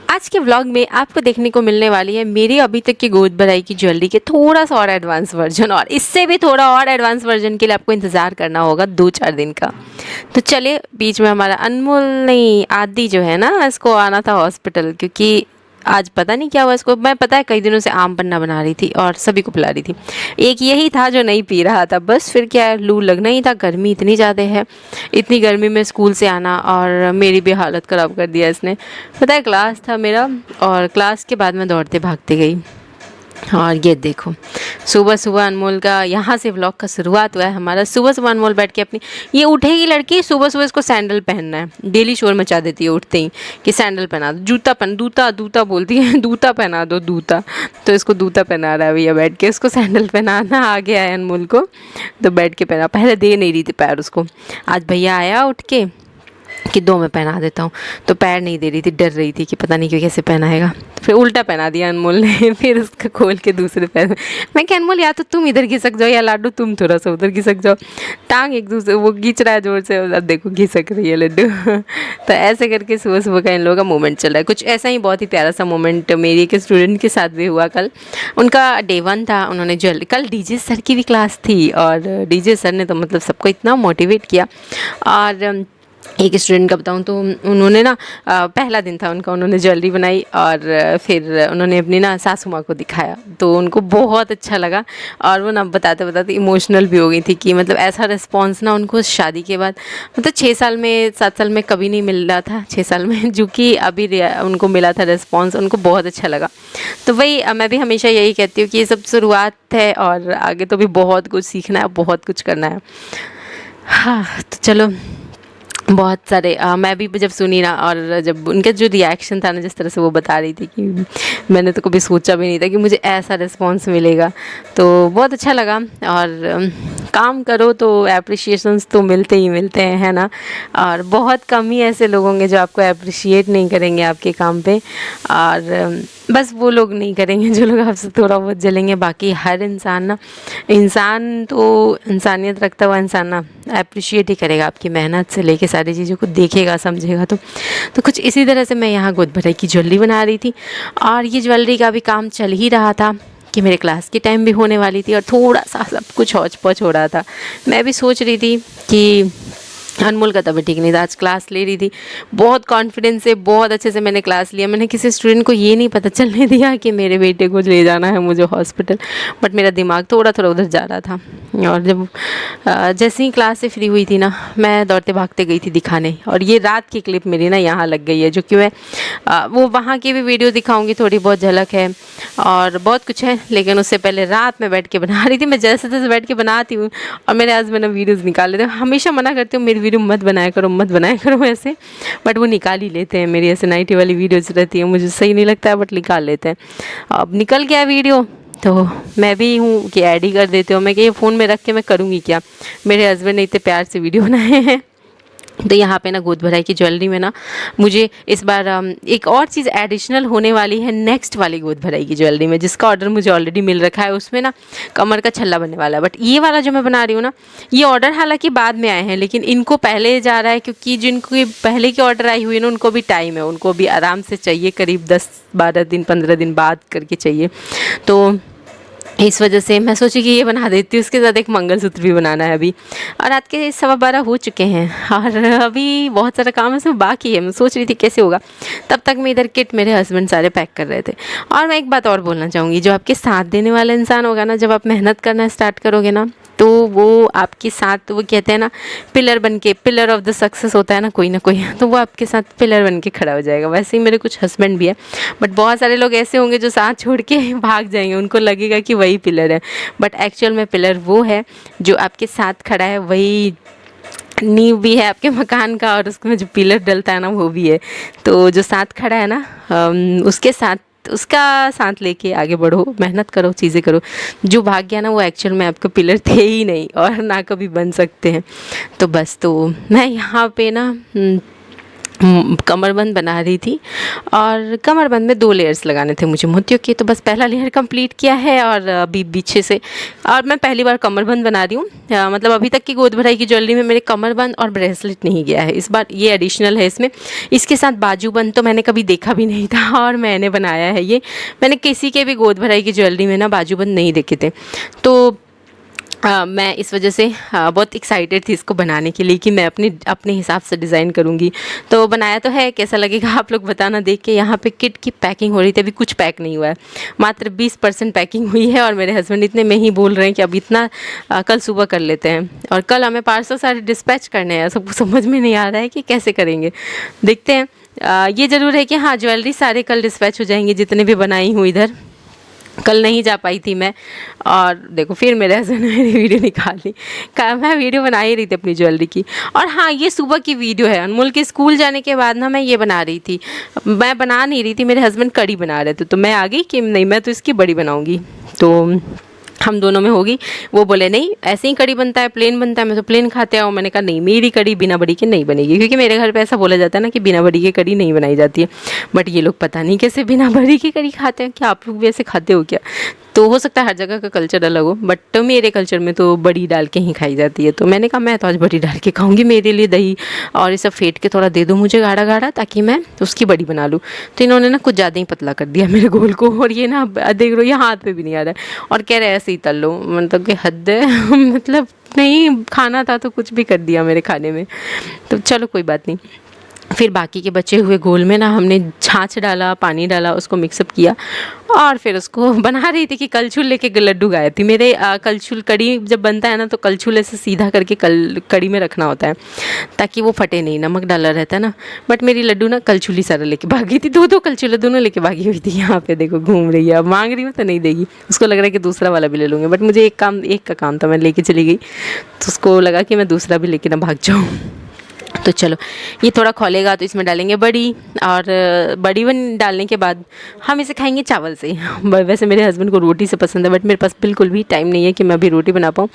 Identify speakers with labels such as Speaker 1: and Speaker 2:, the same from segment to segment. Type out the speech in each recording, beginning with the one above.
Speaker 1: आज के व्लॉग में आपको देखने को मिलने वाली है मेरी अभी तक की गोद भराई की ज्वेलरी के थोड़ा सा और एडवांस वर्जन, और इससे भी थोड़ा और एडवांस वर्जन के लिए आपको इंतज़ार करना होगा 2-4 दिन का। तो चलिए, बीच में हमारा अनमोल नहीं, आदि जो है ना, इसको आना था हॉस्पिटल, क्योंकि आज पता नहीं क्या हुआ इसको। मैं पता है कई दिनों से आम पन्ना बना रही थी और सभी को पिला रही थी, एक यही था जो नहीं पी रहा था। बस फिर क्या है, लू लगना ही था, गर्मी इतनी ज़्यादा है। इतनी गर्मी में स्कूल से आना, और मेरी भी हालत ख़राब कर दिया इसने। पता है क्लास था मेरा, और क्लास के बाद मैं दौड़ते भागते गई। और ये देखो, सुबह सुबह अनमोल का यहाँ से व्लॉग का शुरुआत हुआ है हमारा। सुबह सुबह अनमोल बैठ के अपनी, ये उठेगी लड़की, सुबह सुबह इसको सैंडल पहनना है। डेली शोर मचा देती है उठते ही कि सैंडल पहना दो, जूता पहन, दूता दूता बोलती है, दूता पहना दो, दूता। तो इसको दूता पहना रहा है भैया बैठ के, इसको सैंडल पहनाना आ गया है अनमोल को। तो बैठ के पहना, पहले दे नहीं रही थी पैर उसको। आज भैया आया उठ के कि दो मैं पहना देता हूँ, तो पैर नहीं दे रही थी, डर रही थी कि पता नहीं क्यों कैसे पहनाएगा। फिर उल्टा पहना दिया अनमोल ने, फिर उसका खोल के दूसरे पैर में। मैं क्या अनमोल, या तो तुम इधर घिसक जाओ या लाडू तुम थोड़ा सा उधर घिसक जाओ। टांग एक दूसरे, वो खींच रहा है जोर से, अब देखो घिसक रही है लड्डू। तो ऐसे करके सुबह सुबह का इन लोगों का मोमेंट चल रहा है। कुछ ऐसा ही बहुत ही प्यारा सा मोमेंट मेरी एक स्टूडेंट के साथ भी हुआ कल। उनका डे 1 था, उन्होंने कल डीजे सर की भी क्लास थी, और डीजे सर ने तो मतलब सबको इतना मोटिवेट किया। और एक स्टूडेंट का बताऊं तो उन्होंने ना, पहला दिन था उनका, उन्होंने ज्वेलरी बनाई और फिर उन्होंने अपनी ना सासू माँ को दिखाया, तो उनको बहुत अच्छा लगा। और वो ना बताते बताते इमोशनल भी हो गई थी कि मतलब ऐसा रिस्पांस ना उनको शादी के बाद, मतलब 6 साल में 7 साल में कभी नहीं मिल रहा था, 6 साल में, जो कि अभी उनको मिला था रिस्पांस, उनको बहुत अच्छा लगा। तो वही मैं भी हमेशा यही कहती हूँ कि ये सब शुरुआत है, और आगे तो भी बहुत कुछ सीखना है, बहुत कुछ करना है। हाँ, तो चलो, बहुत सारे मैं भी जब सुनी ना, और जब उनका जो रिएक्शन था ना, जिस तरह से वो बता रही थी कि मैंने तो कभी सोचा भी नहीं था कि मुझे ऐसा रिस्पांस मिलेगा, तो बहुत अच्छा लगा। और काम करो तो एप्रिशिएशंस तो मिलते ही मिलते हैं, है ना। और बहुत कम ही ऐसे लोग होंगे जो आपको एप्रिशिएट नहीं करेंगे आपके काम पे, और बस वो लोग नहीं करेंगे जो लोग आपसे थोड़ा बहुत जलेंगे। बाकी हर इंसान ना, इंसान तो इंसानियत रखता हुआ इंसान ना अप्रिशिएट ही करेगा आपकी मेहनत से लेके, सारी चीज़ों को देखेगा, समझेगा। तो कुछ इसी तरह से मैं यहाँ गोद भराई की ज्वेलरी बना रही थी, और ये ज्वेलरी का भी काम चल ही रहा था कि मेरे क्लास की टाइम भी होने वाली थी, और थोड़ा सा सब कुछ हौच पौच हो रहा था। मैं भी सोच रही थी कि अनमोल का तबीयत ठीक नहीं था, आज क्लास ले रही थी बहुत कॉन्फिडेंस से, बहुत अच्छे से मैंने क्लास लिया। मैंने किसी स्टूडेंट को ये नहीं पता चलने दिया कि मेरे बेटे को ले जाना है मुझे हॉस्पिटल, बट मेरा दिमाग थोड़ा थोड़ा उधर जा रहा था। और जब जैसे ही क्लास से फ्री हुई थी ना, मैं दौड़ते भागते गई थी दिखाने, और ये रात की क्लिप मेरी ना यहाँ लग गई है, जो कि मैं वो वहाँ की भी वीडियो दिखाऊंगी, थोड़ी बहुत झलक है और बहुत कुछ है। लेकिन उससे पहले रात में बैठ के बना रही थी, मैं जैसे तैसे बैठ के बनाती हूँ, और मेरे हस्बैंड ना वीडियोज़ निकाल लेते हैं। हमेशा मना करती हूँ मेरी वीडियो मत बनाया करो, मत बनाया करो ऐसे, बट वो निकाल ही लेते हैं। मेरी ऐसे नाइटी वाली वीडियोज़ रहती है, मुझे सही नहीं लगता है, बट निकाल लेते हैं। अब निकल गया वीडियो, तो मैं भी हूँ कि ऐड ही कर देते हो। मैं कि ये फ़ोन में रख के मैं करूँगी क्या, मेरे हस्बैंड ने इतने प्यार से वीडियो बनाए हैं। तो यहाँ पे ना गोद भराई की ज्वेलरी में ना मुझे इस बार एक और चीज़ एडिशनल होने वाली है नेक्स्ट वाली गोद भराई की ज्वेलरी में, जिसका ऑर्डर मुझे ऑलरेडी मिल रखा है। उसमें ना कमर का छल्ला बनने वाला है, बट ये वाला जो मैं बना रही हूँ ना, ये ऑर्डर हालांकि बाद में आए हैं, लेकिन इनको पहले जा रहा है, क्योंकि जिनको पहले की ऑर्डर आई हुई है ना, उनको भी टाइम है, उनको भी आराम से चाहिए, करीब 10-12 दिन 15 दिन बाद करके चाहिए। तो इस वजह से मैं सोची कि ये बना देती हूँ। उसके साथ एक मंगलसूत्र भी बनाना है अभी, और रात के 12:15 हो चुके हैं, और अभी बहुत सारा काम इसमें बाकी है। मैं सोच रही थी कैसे होगा, तब तक मैं इधर किट मेरे हस्बैंड सारे पैक कर रहे थे। और मैं एक बात और बोलना चाहूँगी, जो आपके साथ देने वाला इंसान होगा ना, जब आप मेहनत करना स्टार्ट करोगे ना, तो वो आपके साथ, वो कहते हैं ना पिलर बन के, पिलर ऑफ द सक्सेस होता है ना कोई, तो वो आपके साथ पिलर बन के खड़ा हो जाएगा। वैसे ही मेरे कुछ हस्बैंड भी है, बट बहुत सारे लोग ऐसे होंगे जो साथ छोड़ के भाग जाएंगे, उनको लगेगा कि वही पिलर है, बट एक्चुअल में पिलर वो है जो आपके साथ खड़ा है, वही नींव भी है आपके मकान का, और उसमें जो पिलर डलता है ना वो भी है। तो जो साथ खड़ा है ना, उसके साथ, उसका साथ लेके आगे बढ़ो, मेहनत करो, चीज़ें करो। जो भाग गया ना, वो एक्चुअल में आपके पिलर थे ही नहीं, और ना कभी बन सकते हैं। तो बस, तो मैं यहाँ पे ना कमरबंद बना रही थी और कमरबंद में 2 लेयर्स लगाने थे मुझे मोतियों के। तो बस पहला लेयर कंप्लीट किया है और अभी पीछे से, और मैं पहली बार कमरबंद बना रही हूँ। मतलब अभी तक की गोद भराई की ज्वेलरी में मेरे कमरबंद और ब्रेसलेट नहीं गया है, इस बार ये एडिशनल है इसमें। इसके साथ बाजूबंद तो मैंने कभी देखा भी नहीं था और मैंने बनाया है ये। मैंने किसी के भी गोद भराई की ज्वेलरी में ना बाजूबंद नहीं देखे थे। तो मैं इस वजह से बहुत एक्साइटेड थी इसको बनाने के लिए कि मैं अपने हिसाब से डिज़ाइन करूँगी। तो बनाया तो है, कैसा लगेगा आप लोग बताना देख के। यहाँ पे किट की पैकिंग हो रही थी, अभी कुछ पैक नहीं हुआ है, मात्र 20% पैकिंग हुई है और मेरे हस्बैंड इतने में ही बोल रहे हैं कि अब इतना कल सुबह कर लेते हैं। और कल हमें पार्सल सारे डिस्पैच करने हैं, सबको समझ में नहीं आ रहा है कि कैसे करेंगे, देखते हैं। ये ज़रूर है कि हाँ, ज्वेलरी सारे कल डिस्पैच हो जाएंगे जितने भी बनाई हूँ इधर। कल नहीं जा पाई थी मैं, और देखो फिर मेरे हस्बैंड ने मेरी वीडियो निकाली। मैं वीडियो बना ही रही थी अपनी ज्वेलरी की। और हाँ, ये सुबह की वीडियो है, अनमोल के स्कूल जाने के बाद ना मैं ये बना रही थी। मैं बना नहीं रही थी, मेरे हस्बैंड कड़ी बना रहे थे, तो मैं आ गई कि नहीं, मैं तो इसकी बड़ी बनाऊँगी। तो हम दोनों में होगी। वो बोले नहीं, ऐसे ही कड़ी बनता है, प्लेन बनता है, मैं तो प्लेन खाते आओ। मैंने कहा नहीं, मेरी कड़ी बिना बड़ी के नहीं बनेगी, क्योंकि मेरे घर पे ऐसा बोला जाता है ना कि बिना बड़ी की कड़ी नहीं बनाई जाती है। बट ये लोग पता नहीं कैसे बिना बड़ी की कड़ी खाते हैं, क्या आप लोग भी ऐसे खाते हो क्या? तो हो सकता है हर जगह का कल्चर अलग हो, बट मेरे कल्चर में तो बड़ी डाल के ही खाई जाती है। तो मैंने कहा मैं तो आज बड़ी डाल के खाऊंगी, मेरे लिए दही और ये सब फेंट के थोड़ा दे दो मुझे गाढ़ा गाढ़ा, ताकि मैं उसकी बड़ी बना लूँ। तो इन्होंने ना कुछ ज़्यादा ही पतला कर दिया मेरे गोल को, और ये ना देख लो, ये हाथ पे भी नहीं आ रहा है, और कह रहे ऐसे ही तल लो। मतलब कि हद है मतलब नहीं खाना था तो कुछ भी कर दिया मेरे खाने में। तो चलो कोई बात नहीं। फिर बाकी के बचे हुए घोल में ना हमने छाछ डाला, पानी डाला, उसको मिक्सअप किया और फिर उसको बना रही थी कि कलछुल लेके लड्डू गाए थे मेरे। कलछुल कड़ी जब बनता है ना तो कलछुल ऐसे सीधा करके कड़ी में रखना होता है ताकि वो फटे नहीं, नमक डाला रहता है ना। बट मेरी लड्डू ना कलछुल ही सारा लेके भागी थी, 2-2 कलछुल दोनों लेके भागी हुई थी। यहाँ पे देखो घूम रही है, अब मांग रही हूँ तो नहीं देगी, उसको लग रहा है कि दूसरा वाला भी ले लूँगी। बट मुझे एक का काम था, मैं लेके चली गई, तो उसको लगा कि मैं दूसरा भी लेके ना भाग जाऊँ। तो चलो, ये थोड़ा खोलेगा तो इसमें डालेंगे बड़ी, और बड़ी बन डालने के बाद हम इसे खाएंगे चावल से। वैसे मेरे हस्बैंड को रोटी से पसंद है, बट मेरे पास बिल्कुल भी टाइम नहीं है कि मैं अभी रोटी बना पाऊँ।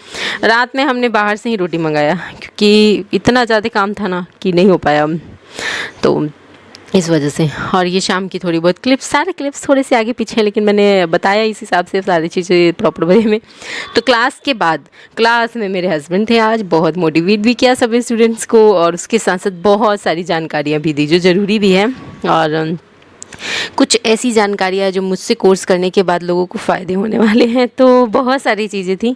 Speaker 1: रात में हमने बाहर से ही रोटी मंगाया, क्योंकि इतना ज़्यादा काम था ना कि नहीं हो पाया, तो इस वजह से। और ये शाम की थोड़ी बहुत क्लिप्स, सारे क्लिप्स थोड़े से आगे पीछे हैं, लेकिन मैंने बताया इस हिसाब से सारी चीज़ें प्रॉपर वे में। तो क्लास के बाद, क्लास में मेरे हस्बैंड थे आज, बहुत मोटिवेट भी किया सभी स्टूडेंट्स को, और उसके साथ साथ बहुत सारी जानकारियाँ भी दी जो ज़रूरी भी है, और कुछ ऐसी जानकारियाँ जो मुझसे कोर्स करने के बाद लोगों को फ़ायदे होने वाले हैं। तो बहुत सारी चीज़ें थी,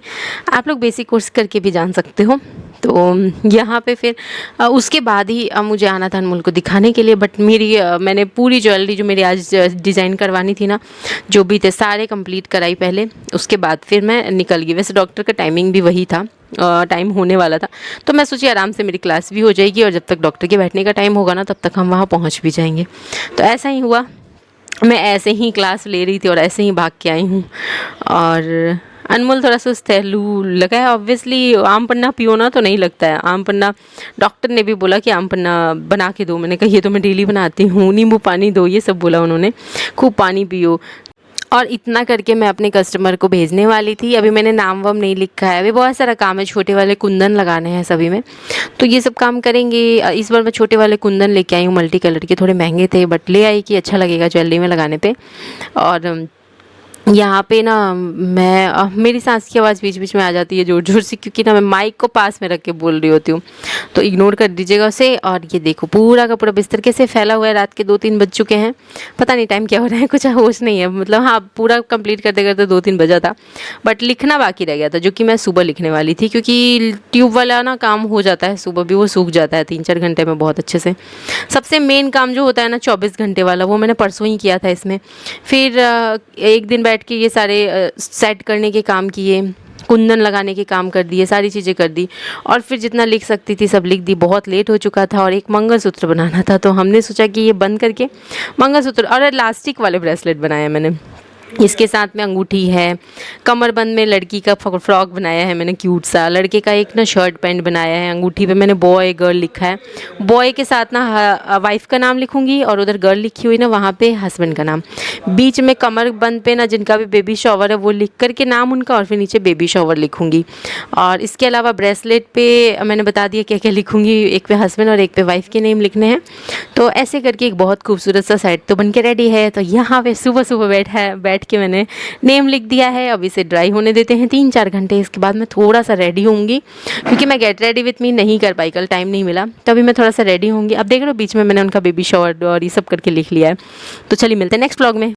Speaker 1: आप लोग बेसिक कोर्स करके भी जान सकते हो। तो यहाँ पे फिर उसके बाद ही मुझे आना था अनमोल को दिखाने के लिए। बट मैंने पूरी ज्वेलरी जो मेरी आज डिज़ाइन करवानी थी ना, जो भी थे सारे कंप्लीट कराई पहले, उसके बाद फिर मैं निकल गई। वैसे डॉक्टर का टाइमिंग भी वही था, टाइम होने वाला था, तो मैं सोची आराम से मेरी क्लास भी हो जाएगी और जब तक डॉक्टर के बैठने का टाइम होगा ना तब तक हम वहाँ पहुँच भी जाएंगे। तो ऐसा ही हुआ, मैं ऐसे ही क्लास ले रही थी और ऐसे ही भाग के आई हूँ। और अनमोल थोड़ा सुस्त है, लू लगा है ऑब्वियसली। आम पन्ना पियो ना तो नहीं लगता है आम पन्ना, डॉक्टर ने भी बोला कि आम पन्ना बना के दो। मैंने कहा ये तो मैं डेली बनाती हूँ, नींबू पानी दो, ये सब बोला उन्होंने, खूब पानी पियो। और इतना करके मैं अपने कस्टमर को भेजने वाली थी। अभी मैंने नाम वाम नहीं लिखा है, अभी बहुत सारा काम है, छोटे वाले कुंदन लगाने हैं सभी में, तो ये सब काम करेंगे। इस बार मैं छोटे वाले कुंदन लेके आई हूँ, मल्टी कलर के, थोड़े महंगे थे बट ले आई कि अच्छा लगेगा ज्वेलरी में लगाने पे। और यहाँ पे ना मेरी सांस की आवाज़ बीच बीच में आ जाती है ज़ोर ज़ोर से, क्योंकि ना मैं माइक को पास में रख के बोल रही होती हूँ, तो इग्नोर कर दीजिएगा उसे। और ये देखो पूरा का पूरा बिस्तर कैसे फैला हुआ है, रात के 2-3 बज चुके हैं, पता नहीं टाइम क्या हो रहा है, कुछ होश नहीं है। मतलब हाँ, पूरा कंप्लीट करते करते 2-3 बजा था, बट लिखना बाकी रह गया था जो कि मैं सुबह लिखने वाली थी, क्योंकि ट्यूब वाला ना काम हो जाता है सुबह भी, वो सूख जाता है 3-4 घंटे में बहुत अच्छे से। सबसे मेन काम जो होता है ना 24 घंटे वाला, वो मैंने परसों ही किया था इसमें। फिर एक दिन बैठ के ये सारे सेट करने के काम किए, कुंदन लगाने के काम कर दिए, सारी चीज़ें कर दी, और फिर जितना लिख सकती थी सब लिख दी। बहुत लेट हो चुका था और एक मंगलसूत्र बनाना था, तो हमने सोचा कि ये बंद करके मंगलसूत्र और इलास्टिक वाले ब्रेसलेट बनाए मैंने। इसके साथ में अंगूठी है, कमरबंद में लड़की का फ्रॉक बनाया है मैंने क्यूट सा, लड़के का एक ना शर्ट पैंट बनाया है, अंगूठी पे मैंने बॉय गर्ल लिखा है, बॉय के साथ ना वाइफ का नाम लिखूंगी और उधर गर्ल लिखी हुई ना वहाँ पे हस्बैंड का नाम, बीच में कमरबंद पे ना जिनका भी बेबी शॉवर है वो लिख करके नाम उनका और फिर नीचे बेबी शॉवर लिखूंगी। और इसके अलावा ब्रेसलेट पे मैंने बता दिया क्या क्या लिखूंगी, एक पे हस्बैंड और एक पे वाइफ के नेम लिखने हैं। तो ऐसे करके एक बहुत खूबसूरत सा सेट तो बन के रेडी है। तो यहाँ पे सुबह सुबह बैठ के मैंने नेम लिख दिया है। अब इसे ड्राई होने देते हैं 3-4 घंटे, इसके बाद मैं थोड़ा सा रेडी होंगी क्योंकि मैं गेट रेडी विथ मी नहीं कर पाई, कल टाइम नहीं मिला, तो अभी मैं थोड़ा सा रेडी होंगी। अब देख रहे हो बीच में मैंने उनका बेबी शॉवर और ये सब करके लिख लिया है। तो चलिए मिलते हैं नेक्स्ट व्लॉग में।